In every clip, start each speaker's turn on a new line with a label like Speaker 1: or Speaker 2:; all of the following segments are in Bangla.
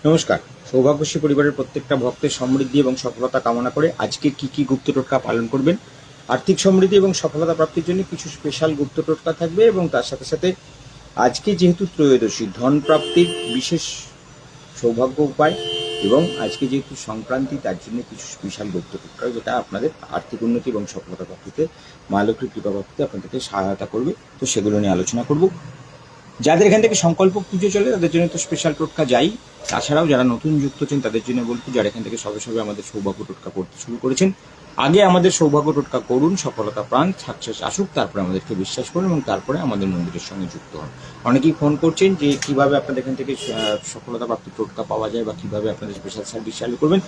Speaker 1: নমস্কার। সৌভাগ্যশ্রী পরিবারের প্রত্যেকটা ভক্তের সমৃদ্ধি এবং সফলতা কামনা করে আজকে কি গুপ্ত টোটকা পালন করবেন। আর্থিক সমৃদ্ধি এবং সফলতা প্রাপ্তির জন্য কিছু স্পেশাল গুপ্ত টোটকা থাকবে এবং তার সাথে সাথে আজকে যেহেতু ত্রয়োদশী ধন প্রাপ্তির বিশেষ সৌভাগ্য উপায় এবং আজকে যেহেতু সংক্রান্তি তার জন্য কিছু স্পেশাল গুপ্ত টোটকা যেটা আপনাদের আর্থিক উন্নতি এবং সফলতা প্রাপ্তিতে মা লক্ষ্মীর কৃপা প্রাপ্তিতে আপনাদেরকে সহায়তা করবে। তো সেগুলো নিয়ে আলোচনা করব। যাদের এখান থেকে সংকল্প পুজো চলে তাদের জন্য তো স্পেশাল টোটকা যাই। তাছাড়াও যারা নতুন যুক্ত হচ্ছেন তাদের জন্য বলবো, যারা এখান থেকে সবে সবে আমাদের সৌভাগ্য টোটকা করতে শুরু করেছেন, আগে আমাদের সৌভাগ্য টোটকা করুন, সফলতা প্রাণ সাকসেস আসুক, তারপরে আমাদেরকে বিশ্বাস করুন এবং তারপরে আমাদের মন্দিরের সঙ্গে যুক্ত হন। অনেকেই ফোন করছেন যে কিভাবে আপনাদের এখান থেকে সফলতা প্রাপ্তির টোটকা পাওয়া যায় বা কিভাবে আপনাদের স্পেশাল সার্ভিস চালু করবেন।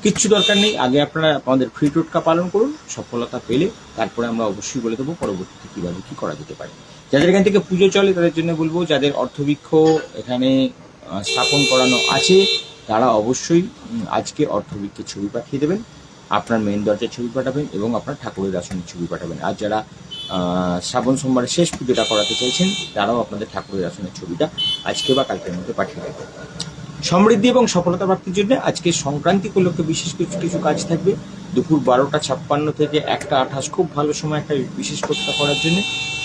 Speaker 1: কিচ্ছু দরকার নেই, আগে আপনারা আমাদের ফ্রি টোটকা পালন করুন, সফলতা পেলে তারপরে আমরা অবশ্যই বলে দেবো পরবর্তীতে কিভাবে কি করা যেতে পারে। যাদের এখান থেকে পুজো চলে তাদের জন্য বলবো, যাদের অর্থবৃক্ষ এখানে স্থাপন করানো আছে তারা অবশ্যই আজকে অর্থবৃক্ষের ছবি পাঠিয়ে দেবেন, আপনার মেন দরজার ছবি পাঠাবেন এবং আপনার ঠাকুরের আসনের ছবি পাঠাবেন। আর যারা শ্রাবণ সোমবারের শেষ পুজোটা করাতে চাইছেন তারাও আপনাদের ঠাকুরের আসনের ছবিটা আজকে বা কালকের মধ্যে পাঠিয়ে দেবেন। সমৃদ্ধি এবং সফলতা প্রাপ্তির জন্য আজকে সংক্রান্তি উপলক্ষে বিশেষ কিছু কাজ থাকবে। দুপুর 12টা 56 থেকে 1টা 28 খুব ভালো সময় একটা বিশেষ টোটকা করার জন্য।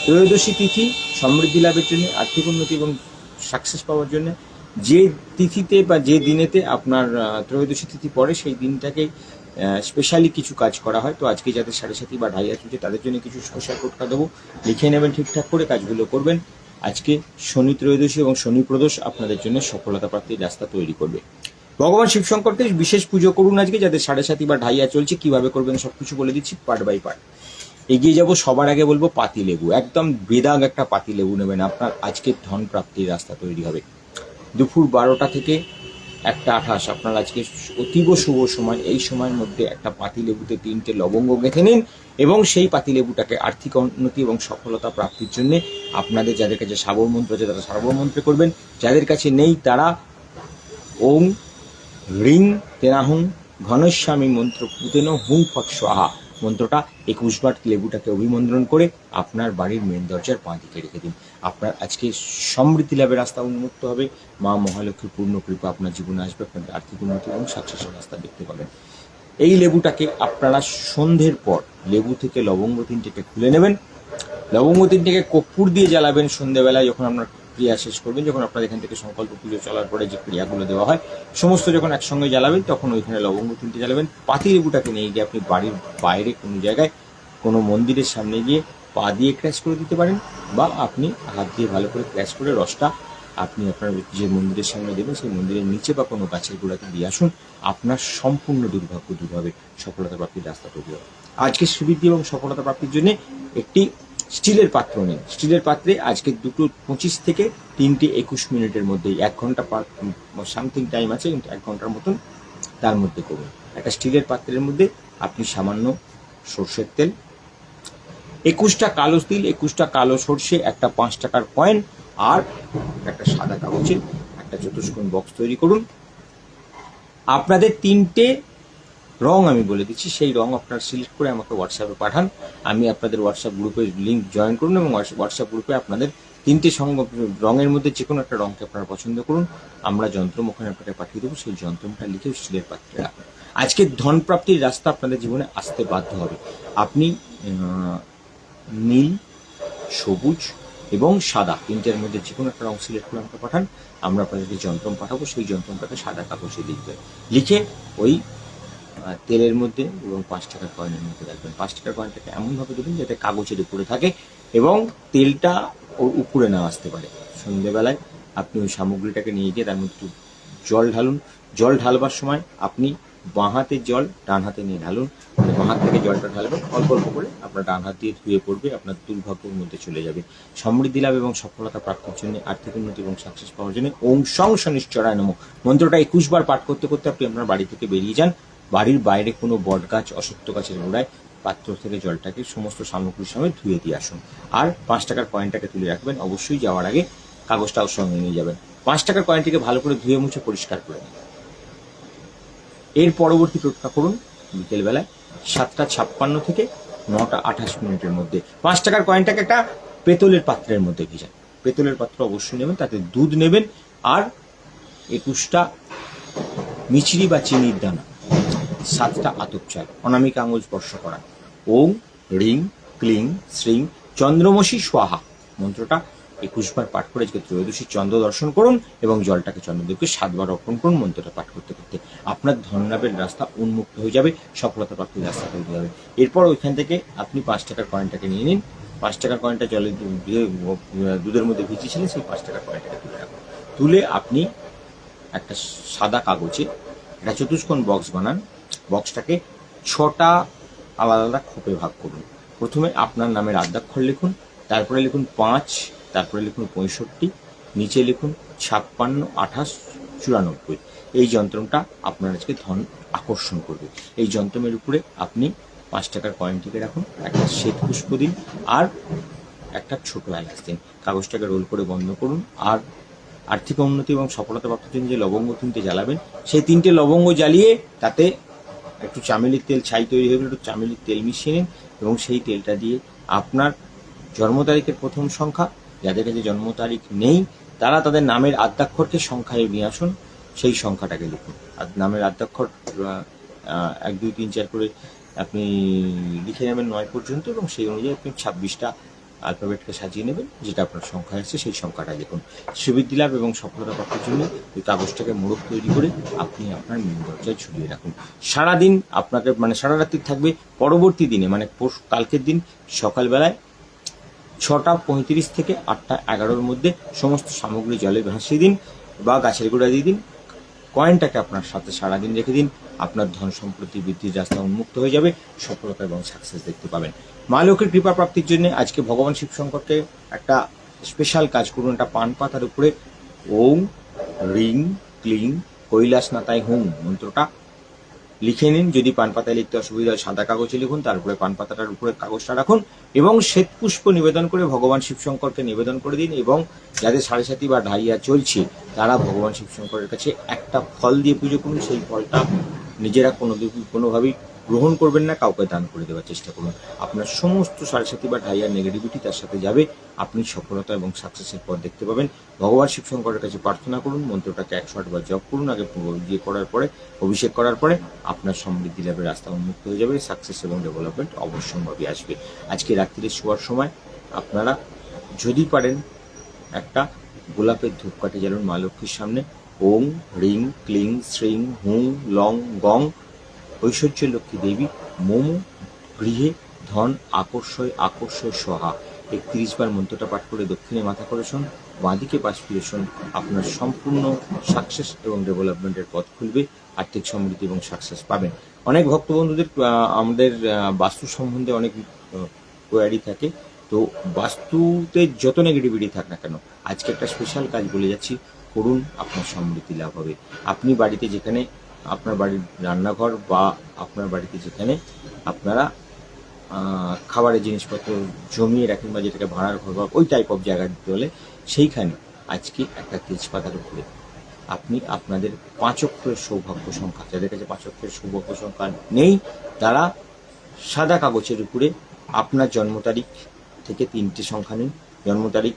Speaker 1: ত্রয়োদশী তিথি সমৃদ্ধি লাভের জন্য, আর্থিক উন্নতি এবং সাকসেস পাওয়ার জন্য। যে তিথিতে বা যে দিনেতে আপনার ত্রয়োদশী তিথি পড়ে সেই দিনটাকে স্পেশালি কিছু কাজ করা হয়। তো আজকে যাদের 7:30 বা 2:30 চলছে তাদের জন্য কিছু স্পেশাল টোটকা দেবো, লিখে নেবেন, ঠিকঠাক করে কাজগুলো করবেন। আজকে শনি ত্রয়োদশী এবং শনি প্রদোষ আপনাদের জন্য সফলতা প্রাপ্তির রাস্তা তৈরি করবে। ভগবান শিবশঙ্করকে বিশেষ পুজো করুন আজকে। যাদের 7:30 বা 2:30 চলছে কিভাবে করবেন সবকিছু বলে দিচ্ছি পার্ট বাই পার্ট। এগিয়ে যাব, সবার আগে বলবো পাতিলেবু, একদম বেদাগ একটা পাতিলেবু নেবেন, আপনার আজকে ধন প্রাপ্তির রাস্তা তৈরি হবে। দুপুর 12টা থেকে 1টা 28 আপনার আজকে অতীব শুভ সময়, এই সময়ের মধ্যে একটা পাতিলেবুতে 3টে লবঙ্গ গেঁথে নিন এবং সেই পাতিলেবুটাকে আর্থিক উন্নতি এবং সফলতা প্রাপ্তির জন্য আপনাদের যাদের কাছে সাবর মন্ত্র আছে তারা সাবর মন্ত্রে করবেন, যাদের কাছে নেই তারা ওং রিং তেনাহুং ঘনশ্যামী মন্ত্র পুতেন হুং ফট স্বাহা মন্ত্রটা 21 বার লেবুটাকে অভিমন্ত্রণ করে আপনার বাড়ির মেন দরজার বাঁ দিকে রেখে দিন। আপনার আজকে সমৃদ্ধি লাভের রাস্তা উন্মুক্ত হবে, মা মহালক্ষ্মীর পূর্ণ কৃপা আপনার জীবনে আসবে, আপনাদের আর্থিক উন্নতি এবং সাকসেসের রাস্তা দেখতে পাবেন। এই লেবুটাকে আপনারা সন্ধ্যের পর লেবু থেকে লবঙ্গ 3টেকে খুলে নেবেন, লবঙ্গ 3টেকে কর্পূর দিয়ে জ্বালাবেন সন্ধ্যেবেলায় যখন আপনার ক্রিয়া শেষ করবেন, যখন আপনার এখান থেকে সংকল্প পুজো চলার পরে যে ক্রিয়াগুলো দেওয়া হয় সমস্ত যখন একসঙ্গে জ্বালাবেন তখন ওইখানে লবঙ্গ 3টে জ্বালাবেন। পাতিলেবুটাকে নিয়ে গিয়ে আপনি বাড়ির বাইরে কোনো জায়গায় কোনো মন্দিরের সামনে গিয়ে পা দিয়ে ক্র্যাশ করে দিতে পারেন বা আপনি হাত দিয়ে ভালো করে ক্র্যাশ করে রসটা আপনি আপনার যে মন্দিরের সামনে দেবেন সেই মন্দিরের নিচে বা কোনো গাছের গোড়াতে দিয়ে আসুন, আপনার সম্পূর্ণ দুর্ভাগ্য দূর হবে, সফলতা প্রাপ্তির রাস্তা তৈরি হবে। আজকে সুবৃদ্ধি এবং সফলতা প্রাপ্তির জন্য একটি স্টিলের পাত্র নিন। স্টিলের পাত্রে আজকে 2:25 থেকে 3:21 মধ্যেই 1 ঘন্টা সামথিং টাইম আছে, কিন্তু 1 ঘন্টার মতন তার মধ্যে করুন। একটা স্টিলের পাত্রের মধ্যে আপনি সামান্য সর্ষের তেল, 21টা কালো তিল, 21টা কালো সর্ষে, একটা 5 টাকার কয়েন আর একটা সাদা কাগজে একটা চতুষ্কোণ বক্স তৈরি করুন। আপনাদের 3টে রং আমি বলে দিচ্ছি, সেই রং আপনারা সিলেক্ট করে আমাকে হোয়াটসঅ্যাপে পাঠান, আমি আপনাদের হোয়াটসঅ্যাপ গ্রুপে লিঙ্ক জয়েন করুন এবং হোয়াটসঅ্যাপ গ্রুপে আপনাদের 3টে রঙের মধ্যে যে কোনো একটা রঙকে আপনারা পছন্দ করুন, আমরা যন্ত্রম ওখানে আপনাকে পাঠিয়ে দেবো, সেই যন্ত্রমটা লিখে স্টিলের পাত্রে রাখুন। আজকে ধন প্রাপ্তির রাস্তা আপনাদের জীবনে আসতে বাধ্য হবে। আপনি নীল, সবুজ এবং সাদা 3টের মধ্যে যে কোনো একটা রং সিলেক্ট করে আমাকে পাঠান, আমরা আপনাদেরকে যন্ত্রম পাঠাবো, সেই যন্ত্রমটাকে সাদা কাগজে লিখে ওই তেলের মধ্যে এবং 5 টাকার কয়েনের মধ্যে রাখবেন। 5 টাকার কয়েনটাকে এমনভাবে দেবেন যাতে কাগজের উপরে থাকে এবং তেলটা ওর উপরে না আসতে পারে। সন্ধ্যেবেলায় আপনি ওই সামগ্রীটাকে নিয়ে গিয়ে তার মধ্যে জল ঢালুন। জল ঢালবার সময় আপনি বাঁ হাতের জল ডান হাতে নিয়ে ঢালুন, বাঁ হাত থেকে জলটা ঢালবেন, অল্প অল্প করে আপনার ডান হাত দিয়ে ধুয়ে পড়বে, আপনার দুর্ভাগ্যের মধ্যে চলে যাবে। সমৃদ্ধি লাভ এবং সফলতা প্রাপ্তির জন্য, আর্থিক উন্নতি এবং সাকসেস পাওয়ার জন্য ওং সং শনিশ্চরায় নমঃ মন্ত্রটা 21 বার পাঠ করতে করতে আপনি আপনার বাড়ি থেকে বেরিয়ে যান। বাড়ির বাইরে কোনো বট গাছ, অশ্বত্থ গাছের গোড়ায় পাত্র থেকে জলটাকে সমস্ত সামগ্রীর সঙ্গে ধুয়ে দিয়ে আসুন। আর 5 টাকার কয়েনটাকে তুলে রাখবেন, অবশ্যই যাওয়ার আগে কাগজটাও সঙ্গে নিয়ে যাবেন। 5 টাকার কয়েনটিকে ভালো করে ধুয়ে মুছে পরিষ্কার করে নিন। এর পরবর্তী টোটকা করুন বিকেলবেলায় 7টা 56 থেকে 9টা 28 মধ্যে। 5 টাকার কয়েনটাকে একটা পেতলের পাত্রের মধ্যে ভিজান, পেতলের পাত্র অবশ্যই নেবেন, তাতে দুধ নেবেন আর 21টা মিছরি বা চিনির দানা, 7টা আতপ চাল, অনামিকা আঙুল স্পর্শ করা, ওং রিং ক্লিং শ্রিং চন্দ্রমসি স্বাহা মন্ত্রটা 21 বার পাঠ করে আজকে ত্রয়োদশী চন্দ্র দর্শন করুন এবং জলটাকে চন্দ্রদেবকে 7 বার অর্পণ করুন। মন্ত্রটা পাঠ করতে করতে আপনার ধনলাভের রাস্তা উন্মুক্ত হয়ে যাবে, সফলতা প্রাপ্তির রাস্তা তৈরি হবে। এরপর ওইখান থেকে আপনি 5 টাকার কয়েনটাকে নিয়ে নিন। 5 টাকার কয়েনটা জলে দুধের মধ্যে ভিজিয়েছিলেন, সেই 5 টাকার কয়েনটাকে তুলে রাখুন। তুলে আপনি একটা সাদা কাগজে একটা চতুষ্কোণ বক্স বানান। বক্সটাকে 6টা আলাদা আলাদা খোপে ভাগ করুন। প্রথমে আপনার নামের আদ্যাক্ষর লিখুন, তারপরে লিখুন 5, তারপরে লিখুন 65, নিচে লিখুন 56, 28, 94। এই যন্ত্রটা আপনার আজকে ধন আকর্ষণ করবে। এই যন্ত্রের উপরে আপনি 5 টাকার কয়েনটিকে রাখুন, একটা শ্বেত পুষ্প দিন আর একটা ছোট এলাচ দিন। কাগজটাকে রোল করে বন্ধ করুন। আর আর্থিক উন্নতি এবং সফলতা প্রাপ্তির জন্য যে লবঙ্গ 3টে জ্বালাবেন, সেই 3টে লবঙ্গ জ্বালিয়ে তাতে একটু চামেলির তেল, ছাই তৈরি হয়ে গেলে একটু চামেলির তেল মিশিয়ে নিন এবং সেই তেলটা দিয়ে আপনার জন্ম তারিখের প্রথম সংখ্যা, যাদের কাছে জন্ম তারিখ নেই তারা তাদের নামের আদ্যাক্ষরকে সংখ্যায় নিয়ে আসুন, সেই সংখ্যাটাকে লিখুন। আর নামের আদ্যাক্ষর 1, 2, 3, 4 করে আপনি লিখে নেবেন 9 পর্যন্ত এবং সেই অনুযায়ী আপনি 26টা অ্যালফাবেটকে সাজিয়ে নেবেন, যেটা আপনার সংখ্যা আছে সেই সংখ্যাটা লিখুন। শ্রীবৃদ্ধি লাভ এবং সফলতা প্রাপ্তির জন্য ওই কাগজটাকে মোড়ক তৈরি করে আপনি আপনার মেন দরজায় ঝুলিয়ে রাখুন। সারাদিন আপনাকে সারা রাত্রি থাকবে। পরবর্তী দিনে কালকের দিন সকালবেলায় 6:35 থেকে 8:11 মধ্যে সমস্ত সামগ্রী জলে ভাসিয়ে দিন বা গাছের গোড়ায় দিয়ে দিন। কয়েনটাকে আপনার সাথে সারাদিন রেখে দিন। আপনার ধন সম্পত্তি বৃদ্ধির রাস্তা উন্মুক্ত হয়ে যাবে, সফলতা এবং সাকসেস দেখতে পাবেন। মা লক্ষ্মীর কৃপা প্রাপ্তির জন্য আজকে ভগবান শিব শঙ্করকে একটা স্পেশাল কাজ করুন। একটা পান পাতার উপরে ওং রিং ক্লিং কৈলাসনাথায় হুম মন্ত্রটা লিখে নিন। যদি পান পাতায় লিখতে অসুবিধা হয় সাদা কাগজে লিখুন, তারপরে পান পাতাটার উপরে কাগজটা রাখুন এবং শ্বেত পুষ্প নিবেদন করে ভগবান শিবশঙ্করকে নিবেদন করে দিন। এবং যাদের 7.5 বা ঢাইয়া চলছে তারা ভগবান শিবশঙ্করের কাছে একটা ফল দিয়ে পুজো করুন। সেই ফলটা নিজেরা কোনোভাবেই গ্রহণ করবেন না, কাউকে দান করে দেওয়ার চেষ্টা করুন। আপনার সমস্ত 7.5 বা ঢাইয়ার নেগেটিভিটি তার সাথে যাবে, আপনি সফলতা এবং সাকসেসের পথ দেখতে পাবেন। ভগবান শিবশঙ্করের কাছে প্রার্থনা করুন, মন্ত্রটাকে 108 বার জপ করুন। আগে করার পরে অভিষেক করার পরে আপনার সমৃদ্ধি লাভের রাস্তা উন্মুক্ত হয়ে যাবে, সাকসেস এবং ডেভেলপমেন্ট অবশ্যম্ভাবী আসবে। আজকে রাত্রিরে শোয়ার সময় আপনারা যদি পারেন একটা গোলাপের ধূপকাঠি জ্বালুন মা লক্ষ্মীর সামনে। ওং রিং ক্লিং শ্রিং হুং লং গং ঐশ্বর্য লক্ষ্মী দেবী মম গৃহে ধন আকর্ষয় আকর্ষয় সহা 31 বার মন্ত্রটা পাঠ করে দক্ষিণে মাথা করে শোন, বাঁদিকে পাশ ফিরে শোন। আপনার সম্পূর্ণ সাকসেস এবং ডেভেলপমেন্টের পথ খুলবে, আর্থিক সমৃদ্ধি এবং সাকসেস পাবেন। অনেক ভক্ত বন্ধুদের আমাদের বাস্তু সম্বন্ধে অনেক কোয়ারি থাকে, তো বাস্তুতে যত নেগেটিভিটি থাক না কেন আজকে একটা স্পেশাল কাজ বলে যাচ্ছি, করুন, আপনার সমৃদ্ধি লাভ হবে। আপনি বাড়িতে যেখানে আপনার বাড়ির রান্নাঘর বা আপনার বাড়িতে যেখানে আপনারা খাবারের জিনিসপত্র জমিয়ে রাখেন বা যেটাকে ভাড়ার ঘর বা ওই টাইপ অফ জায়গা দিতে হলে সেইখানে আজকে একটা তেজপাতার উপরে আপনি আপনাদের 5 অক্ষরের সৌভাগ্য সংখ্যা, যাদের কাছে 5 অক্ষরের সৌভাগ্য সংখ্যা নেই তারা সাদা কাগজের উপরে আপনার জন্ম তারিখ থেকে 3টে সংখ্যা নিন। জন্ম তারিখ,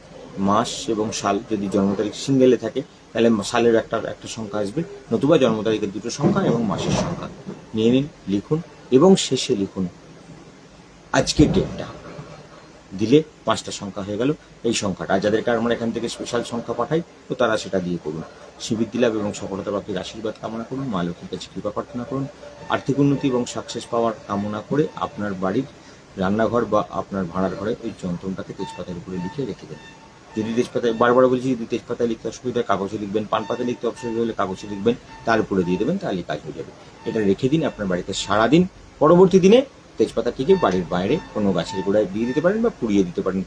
Speaker 1: মাস এবং সাল। যদি জন্ম তারিখ সিঙ্গেলে থাকে তাহলে সালের একটা সংখ্যা আসবে, নতুবা জন্ম তারিখের 2টো সংখ্যা এবং মাসের সংখ্যা নিয়ে নিন, লিখুন এবং শেষে লিখুন আজকের ডেটটা। দিলে 5টা সংখ্যা হয়ে গেল এই সংখ্যাটা। আর যাদেরকে আমরা এখান থেকে স্পেশাল সংখ্যা পাঠাই তো তারা সেটা দিয়ে করুন। শ্রীবৃদ্ধি লাভ এবং সফলতা প্রাপ্তির আশীর্বাদ কামনা করুন, মা লক্ষ্মীর কাছে কৃপা প্রার্থনা করুন। আর্থিক উন্নতি এবং সাকসেস পাওয়ার কামনা করে আপনার বাড়ির রান্নাঘর বা আপনার ভাড়ার ঘরে ওই যন্ত্রটাকে তেজপাতার উপরে লিখে রেখে দেবেন। যদি তেজপাতায়, বারবার বলছি, যদি তেজপাতায় লিখতে অসুবিধা হয় কাগজে লিখবেন, পান পাতায় লিখতে অসুবিধা হলে কাগজে লিখবেন, তার উপরে দিয়ে দেবেন, তাহলে কাজ হয়ে যাবে। এটা রেখে দিন আপনার বাড়িতে সারাদিন। পরবর্তী দিনে তেজপাতাটিকে বাড়ির বাইরে কোনো গাছের গোড়ায় দিয়ে দিতে পারেন বা পুড়িয়ে দিতে পারেন।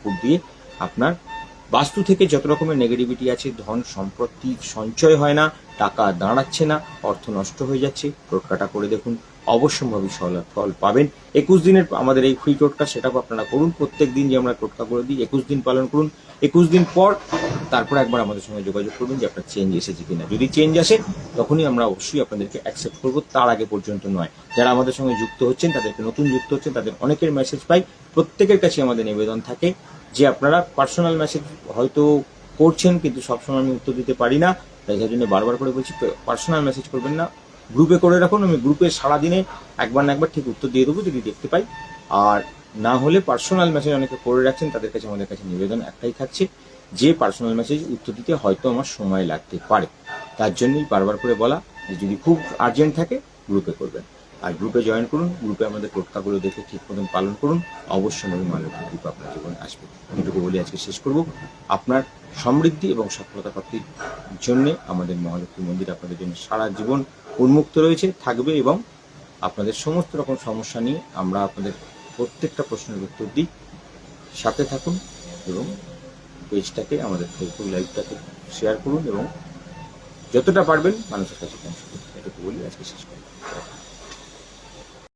Speaker 1: ফুট দিয়ে আপনার বাস্তু থেকে যত রকমের নেগেটিভিটি আছে, ধন সম্পত্তি সঞ্চয় হয় না, টাকা দাঁড়াচ্ছে না, অর্থ নষ্ট হয়ে যাচ্ছে, টোটকাটা করে দেখুন, অবশ্যম্ভাবী ফল পাবেন। 21 দিনের আমাদের এই ফ্রি টোটকা, সেটাও আপনারা করুন। প্রত্যেক দিন যে আমরা টোটকা করে দিই 21 দিন পালন করুন। 21 দিন পর তারপর একবার আমাদের সঙ্গে যোগাযোগ করবেন যে আপনার চেঞ্জ এসেছে কিনা। যদি চেঞ্জ আসে তখনই আমরা অবশ্যই আপনাদেরকে অ্যাকসেপ্ট করবো, তার আগে পর্যন্ত নয়। যারা আমাদের সঙ্গে যুক্ত হচ্ছেন, তাদেরকে নতুন যুক্ত হচ্ছেন, তাদের অনেকের মেসেজ পাই। প্রত্যেকের কাছে আমাদের নিবেদন থাকে যে আপনারা পার্সোনাল মেসেজ হয়তো করছেন কিন্তু সবসময় আমি উত্তর দিতে পারি না, তাই তার জন্য বারবার করে বলছি, পার্সোনাল মেসেজ করবেন না, গ্রুপে করে রাখুন। আমি গ্রুপে সারাদিনে একবার না একবার ঠিক উত্তর দিয়ে দেবো যদি দেখতে পাই। আর না হলে পার্সোনাল মেসেজ অনেকে করে রাখছেন, তাদের কাছে আমাদের কাছে নিবেদন একটাই থাকছে যে পার্সোনাল মেসেজ উত্তর দিতে হয়তো আমার সময় লাগতে পারে। তার জন্যই বারবার করে বলা যে যদি খুব আর্জেন্ট থাকে গ্রুপে করবেন, আর গ্রুপে জয়েন করুন। গ্রুপে আমাদের টোটকাগুলো দেখে ঠিক মতন পালন করুন, অবশ্যই নবীন মা লক্ষ্মীর কৃপা আপনার জীবনে আসবে। এটুকু বলে আজকে শেষ করব। আপনার সমৃদ্ধি এবং সফলতা প্রাপ্তির জন্য আমাদের মহালক্ষ্মী মন্দির আপনাদের জন্য সারা জীবন উন্মুক্ত রয়েছে, থাকবে, এবং আপনাদের সমস্ত রকম সমস্যা নিয়ে আমরা আপনাদের প্রত্যেকটা প্রশ্নের উত্তর দিই। সাথে থাকুন এবং পেজটাকে, আমাদের ফেসবুক লাইভটাকে শেয়ার করুন এবং যতটা পারবেন মানুষের কাছে পৌঁছে দিন। এটুকু বলি আজকে শেষ করব।